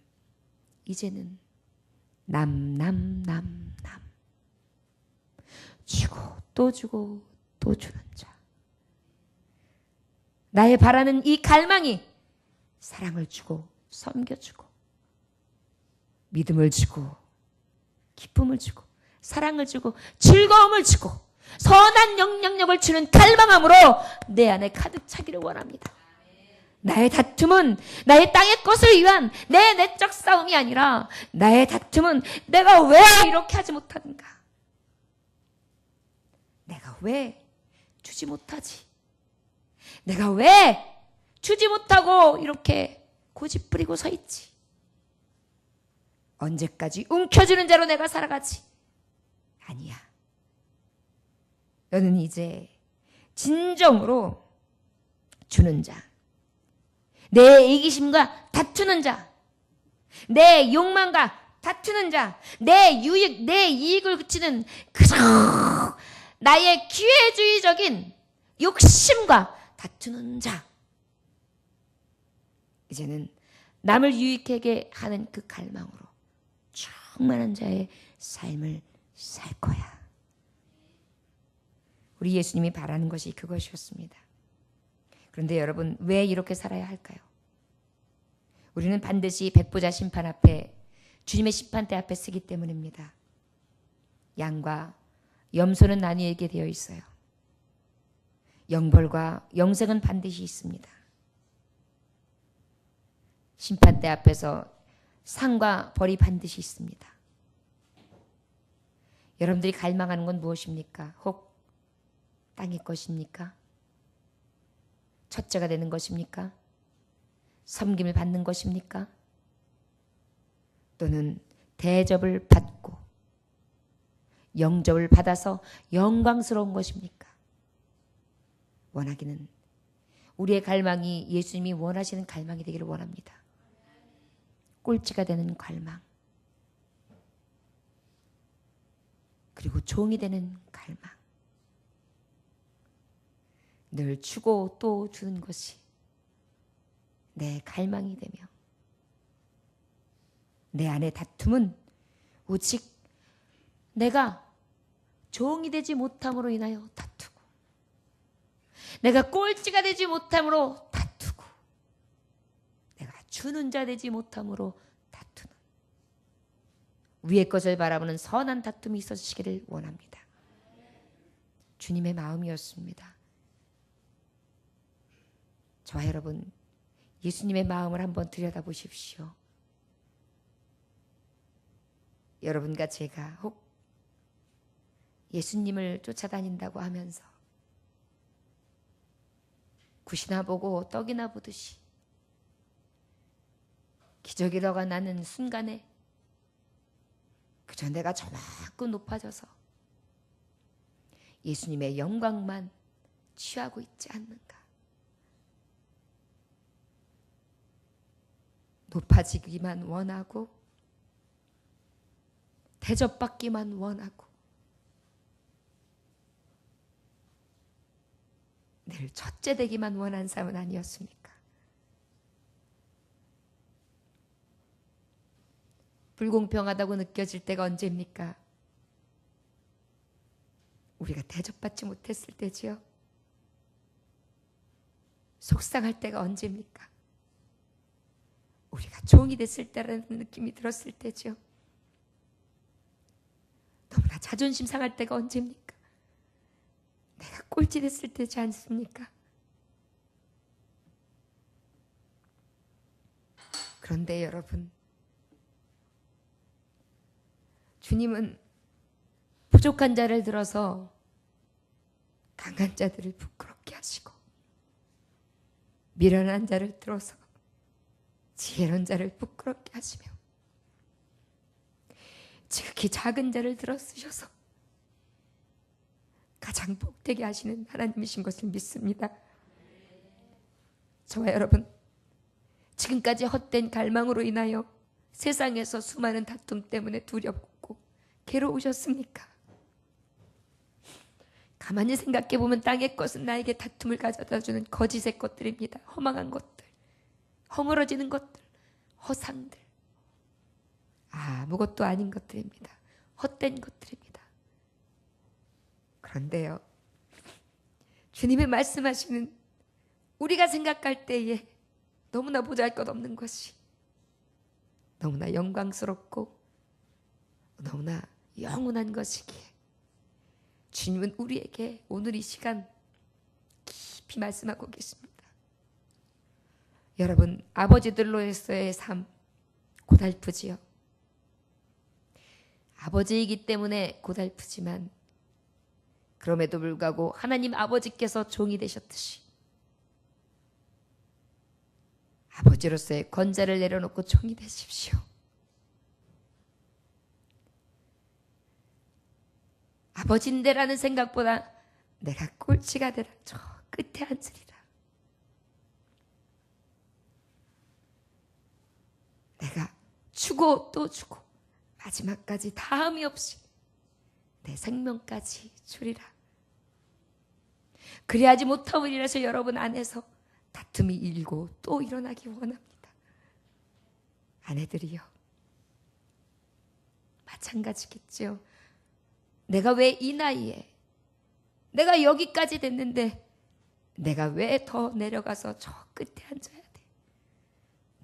이제는 남. 주고 또 주는 자. 나의 바라는 이 갈망이 사랑을 주고 섬겨주고 믿음을 주고 기쁨을 주고 사랑을 주고 즐거움을 주고 선한 영향력을 주는 갈망함으로 내 안에 가득 차기를 원합니다. 나의 다툼은 나의 땅의 것을 위한 내 내적 싸움이 아니라 나의 다툼은 내가 왜 이렇게 하지 못하는가? 내가 왜 주지 못하지? 내가 왜 주지 못하고 이렇게 고집부리고 서 있지? 언제까지 움켜쥐는 자로 내가 살아가지? 아니야. 너는 이제 진정으로 주는 자, 내 이기심과 다투는 자, 내 욕망과 다투는 자, 내 유익, 내 이익을 그치는 그저 나의 기회주의적인 욕심과 다투는 자. 이제는 남을 유익하게 하는 그 갈망으로 충만한 자의 삶을 살 거야. 우리 예수님이 바라는 것이 그것이었습니다. 그런데 여러분, 왜 이렇게 살아야 할까요? 우리는 반드시 백보자 심판 앞에, 주님의 심판대 앞에 서기 때문입니다. 양과 염소는 나뉘게 되어 있어요. 영벌과 영생은 반드시 있습니다. 심판대 앞에서 상과 벌이 반드시 있습니다. 여러분들이 갈망하는 건 무엇입니까? 혹 땅의 것입니까? 첫째가 되는 것입니까? 섬김을 받는 것입니까? 또는 대접을 받고 영접을 받아서 영광스러운 것입니까? 원하기는 우리의 갈망이 예수님이 원하시는 갈망이 되기를 원합니다. 꼴찌가 되는 갈망, 그리고 종이 되는 갈망, 늘 주고 또 주는 것이 내 갈망이 되며 내 안의 다툼은 오직 내가 종이 되지 못함으로 인하여 다투고 내가 꼴찌가 되지 못함으로 다투고 내가 주는 자 되지 못함으로 다투는 위의 것을 바라보는 선한 다툼이 있어지기를 원합니다. 주님의 마음이었습니다. 저와 여러분, 예수님의 마음을 한번 들여다보십시오. 여러분과 제가 혹 예수님을 쫓아다닌다고 하면서 굿이나 보고 떡이나 보듯이 기적이라고 나는 순간에 그저 내가 저만큼 높아져서 예수님의 영광만 취하고 있지 않는가? 높아지기만 원하고 대접받기만 원하고 늘 첫째 되기만 원한 삶은 아니었습니까? 불공평하다고 느껴질 때가 언제입니까? 우리가 대접받지 못했을 때지요. 속상할 때가 언제입니까? 우리가 종이 됐을 때라는 느낌이 들었을 때지요. 너무나 자존심 상할 때가 언제입니까? 내가 꼴찌 됐을 때지 않습니까? 그런데 여러분, 주님은 부족한 자를 들어서 강한 자들을 부끄럽게 하시고 미련한 자를 들어서 지혜로운 자를 부끄럽게 하시며 지극히 작은 자를 들어 쓰셔서 가장 복되게 하시는 하나님이신 것을 믿습니다. 저와 여러분, 지금까지 헛된 갈망으로 인하여 세상에서 수많은 다툼 때문에 두렵고 괴로우셨습니까? 가만히 생각해 보면 땅의 것은 나에게 다툼을 가져다 주는 거짓의 것들입니다. 허망한 것들, 허물어지는 것들, 허상들. 아무것도 아닌 것들입니다. 헛된 것들입니다. 그런데요, 주님이 말씀하시는 우리가 생각할 때에 너무나 보잘것없는 것이 너무나 영광스럽고 너무나 영원한 것이기에 주님은 우리에게 오늘 이 시간 깊이 말씀하고 계십니다. 여러분, 아버지들로서의 삶 고달프지요. 아버지이기 때문에 고달프지만 그럼에도 불구하고 하나님 아버지께서 종이 되셨듯이 아버지로서의 권자를 내려놓고 종이 되십시오. 아버지인데라는 생각보다 내가 꼴찌가 되라 저 끝에 앉으리라. 내가 주고 또 주고 마지막까지 다함이 없이 내 생명까지 주리라. 그리하지 못하므리라서 여러분 안에서 다툼이 일고 또 일어나기 원합니다. 아내들이요, 마찬가지겠죠. 내가 왜 이 나이에 내가 여기까지 됐는데 내가 왜 더 내려가서 저 끝에 앉아야 돼?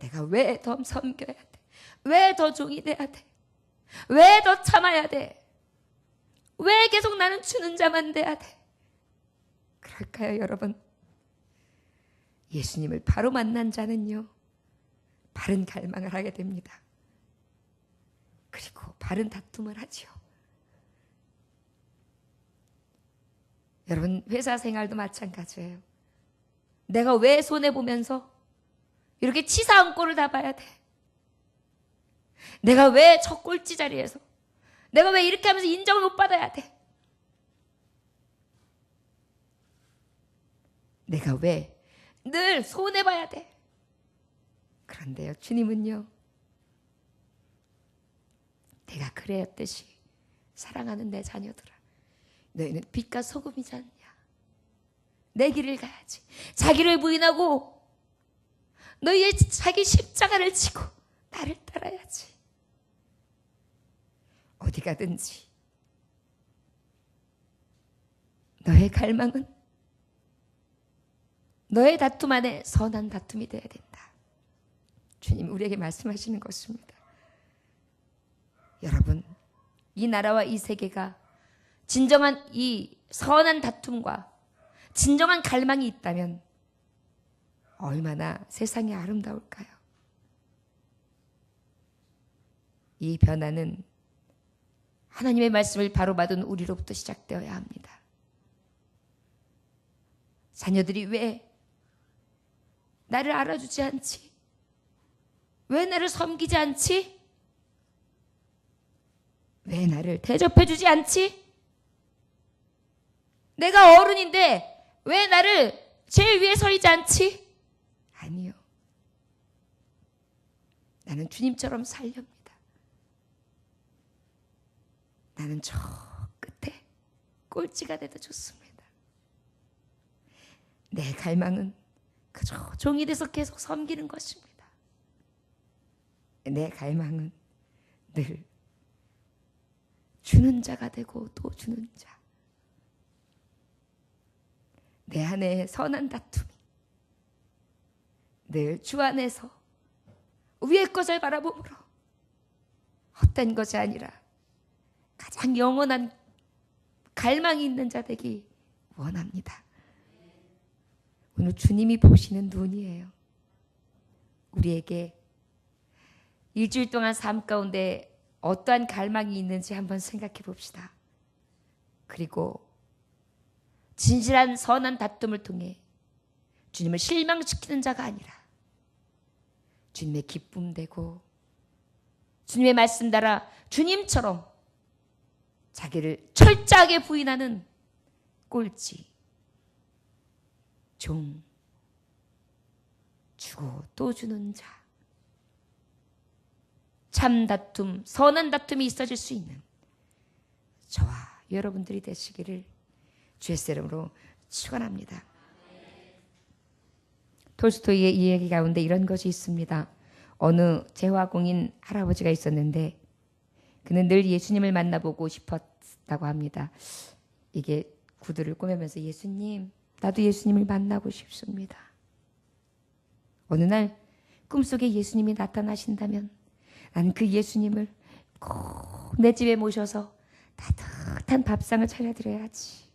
내가 왜 더 섬겨야 돼? 왜 더 종이 돼야 돼? 왜 더 참아야 돼? 왜 계속 나는 주는 자만 돼야 돼? 그럴까요, 여러분? 예수님을 바로 만난 자는요, 바른 갈망을 하게 됩니다. 그리고 바른 다툼을 하지요. 여러분, 회사 생활도 마찬가지예요. 내가 왜 손해보면서 이렇게 치사한 꼴을 다 봐야 돼? 내가 왜 저 꼴찌 자리에서 내가 왜 이렇게 하면서 인정을 못 받아야 돼? 내가 왜 늘 손해봐야 돼? 그런데요, 주님은요, 내가 그랬듯이 사랑하는 내 자녀들아, 너희는 빛과 소금이지 않냐? 내 길을 가야지. 자기를 부인하고 너희의 자기 십자가를 지고 나를 따라야지. 어디 가든지 너의 갈망은 너의 다툼 안에 선한 다툼이 되어야 된다. 주님 우리에게 말씀하시는 것입니다. 여러분, 이 나라와 이 세계가 진정한 이 선한 다툼과 진정한 갈망이 있다면 얼마나 세상이 아름다울까요? 이 변화는 하나님의 말씀을 바로 받은 우리로부터 시작되어야 합니다. 자녀들이 왜 나를 알아주지 않지? 왜 나를 섬기지 않지? 왜 나를 대접해주지 않지? 내가 어른인데 왜 나를 제일 위에 서리지 않지? 아니요. 나는 주님처럼 살렵니다. 나는 저 끝에 꼴찌가 돼도 좋습니다. 내 갈망은 그저 종이 돼서 계속 섬기는 것입니다. 내 갈망은 늘 주는 자가 되고 또 주는 자. 내 안에 선한 다툼이 늘 주 안에서 위의 것을 바라보므로 헛된 것이 아니라 가장 영원한 갈망이 있는 자 되기 원합니다. 오늘 주님이 보시는 눈이에요. 우리에게 일주일 동안 삶 가운데 어떠한 갈망이 있는지 한번 생각해 봅시다. 그리고 진실한 선한 다툼을 통해 주님을 실망시키는 자가 아니라 주님의 기쁨 되고 주님의 말씀 따라 주님처럼 자기를 철저하게 부인하는 꼴찌, 종, 주고 또 주는 자, 참 다툼, 선한 다툼이 있어질 수 있는 저와 여러분들이 되시기를 주의 이름으로 축원합니다. 톨스토이의 이야기 가운데 이런 것이 있습니다. 어느 재화공인 할아버지가 있었는데 그는 늘 예수님을 만나보고 싶었다고 합니다. 이게 구두를 꾸면서 예수님, 나도 예수님을 만나고 싶습니다. 어느 날 꿈속에 예수님이 나타나신다면 나는 그 예수님을 꼭 내 집에 모셔서 따뜻한 밥상을 차려드려야지.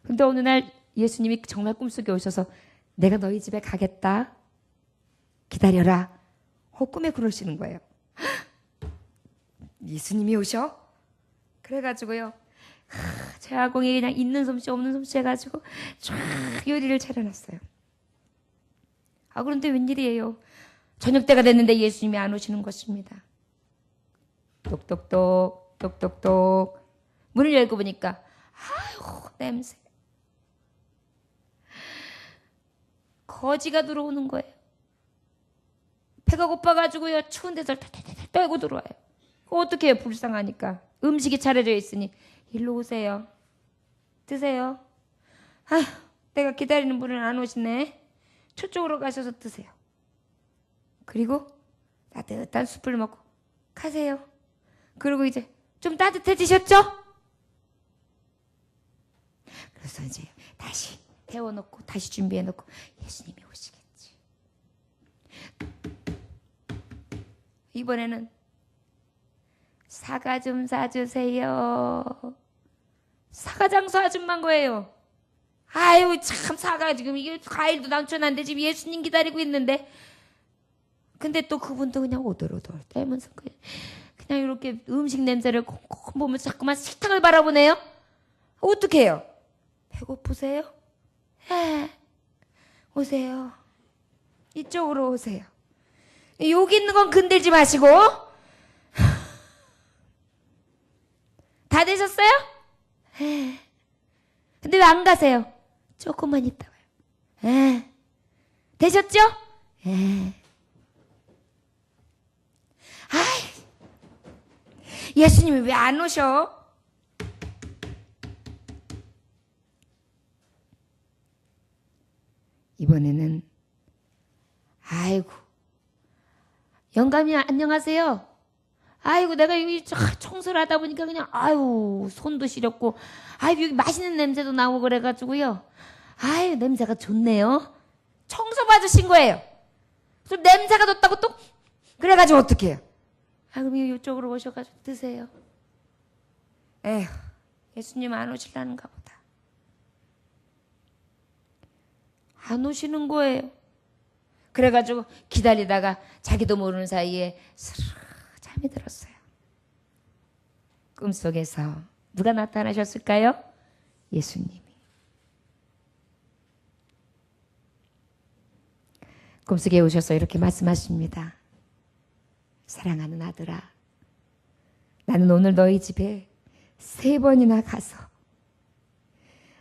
근데 어느 날 예수님이 정말 꿈속에 오셔서 내가 너희 집에 가겠다. 기다려라. 꿈에 그러시는 거예요. 예수님이 오셔? 그래가지고요. 제 아공이 그냥 있는 솜씨 없는 솜씨 해가지고 쫙 요리를 차려놨어요. 그런데 웬일이에요. 저녁 때가 됐는데 예수님이 안 오시는 것입니다. 똑똑똑 똑똑똑 문을 열고 보니까 아유 냄새. 거지가 들어오는 거예요. 배가 고파가지고요. 추운 데서 탈탈탈 떨고 들어와요. 어떻게 해요? 불쌍하니까. 음식이 차려져 있으니 일로 오세요. 드세요. 아휴, 내가 기다리는 분은 안 오시네. 저쪽으로 가셔서 드세요. 그리고 따뜻한 숲을 먹고 가세요. 그리고 이제 좀 따뜻해지셨죠? 그래서 이제 다시 데워놓고 다시 준비해놓고 예수님이 오시겠지. 이번에는 사과 좀 사주세요. 사과 장수 아줌마인 거예요. 아유 참 사과 지금 이게 과일도 남쳐놨는데 지금 예수님 기다리고 있는데 근데 또 그분도 그냥 오돌오돌 떨면서 그냥 이렇게 음식 냄새를 콩콩 보면서 자꾸만 식탁을 바라보네요. 어떻게 해요? 배고프세요? 네. 오세요. 이쪽으로 오세요. 여기 있는 건 건들지 마시고. 다 되셨어요? 네. 근데 왜 안 가세요? 조금만 있다 와요. 네. 되셨죠? 네. 아이, 예수님이 왜 안 오셔? 이번에는 아이고 영감이 안녕하세요. 아이고 내가 여기 청소를 하다 보니까 그냥 아유 손도 시렸고 아이고 여기 맛있는 냄새도 나고 그래가지고요. 아유 냄새가 좋네요. 청소 받으신 거예요. 그래서 냄새가 좋다고 또 그래가지고 어떻게 해요? 그럼 이쪽으로 오셔가지고 드세요. 에휴 예수님 안 오실라는가 보다. 안 오시는 거예요. 그래가지고 기다리다가 자기도 모르는 사이에 스르르 잠이 들었어요. 꿈속에서 누가 나타나셨을까요? 예수님이. 꿈속에 오셔서 이렇게 말씀하십니다. 사랑하는 아들아, 나는 오늘 너희 집에 3번이나 가서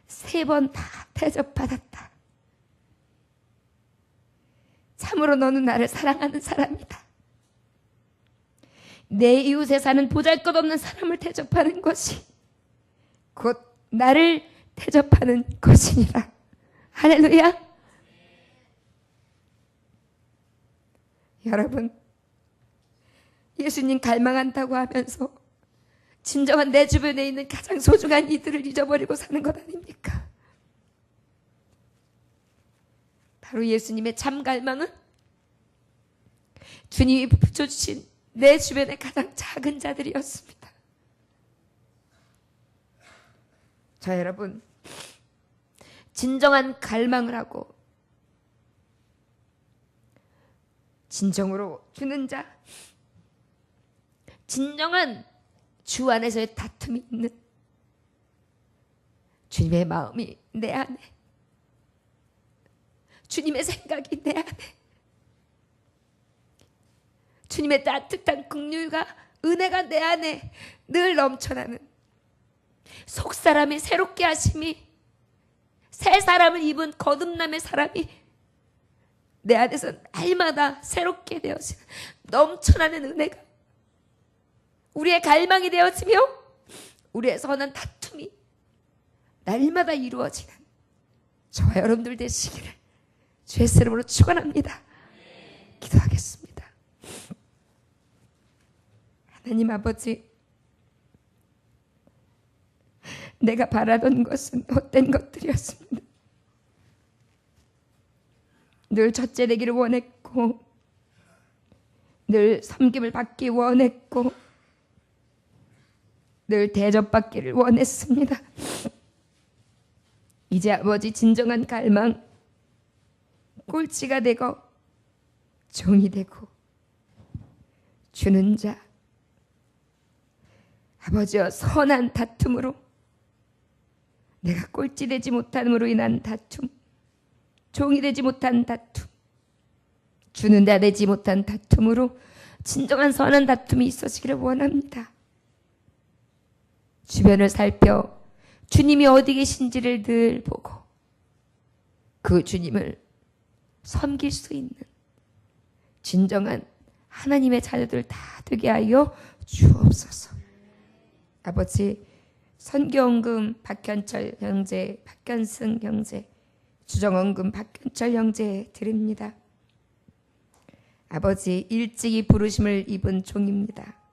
3번 다 대접받았다. 참으로 너는 나를 사랑하는 사람이다. 내 이웃에 사는 보잘것없는 사람을 대접하는 것이 곧 나를 대접하는 것이니라. 할렐루야. 여러분, 예수님 갈망한다고 하면서 진정한 내 주변에 있는 가장 소중한 이들을 잊어버리고 사는 것 아닙니까? 바로 예수님의 참 갈망은 주님이 붙여주신 내 주변의 가장 작은 자들이었습니다. 자, 여러분, 진정한 갈망을 하고 진정으로 주는 자, 진정한 주 안에서의 다툼이 있는 주님의 마음이 내 안에, 주님의 생각이 내 안에, 주님의 따뜻한 긍휼과 은혜가 내 안에 늘 넘쳐나는 속사람이 새롭게 하심이 새 사람을 입은 거듭남의 사람이 내 안에서 날마다 새롭게 되어지는 넘쳐나는 은혜가 우리의 갈망이 되어지며 우리의 선한 다툼이 날마다 이루어지는 저와 여러분들 되시기를 주의 이름으로 축원합니다. 기도하겠습니다. 하나님 아버지, 내가 바라던 것은 헛된 것들이었습니다. 늘 첫째 되기를 원했고, 늘 섬김을 받기 원했고, 늘 대접받기를 원했습니다. 이제 아버지, 진정한 갈망, 꼴찌가 되고 종이 되고 주는 자, 아버지여, 선한 다툼으로, 내가 꼴찌 되지 못함으로 인한 다툼, 종이 되지 못한 다툼, 주는 자 되지 못한 다툼으로 진정한 선한 다툼이 있어지기를 원합니다. 주변을 살펴 주님이 어디 계신지를 늘 보고 그 주님을 섬길 수 있는 진정한 하나님의 자녀들 다 되게 하여 주옵소서. 아버지, 선교원금 박현철 형제, 박현승 형제, 주정원금 박현철 형제 드립니다. 아버지, 일찍이 부르심을 입은 종입니다.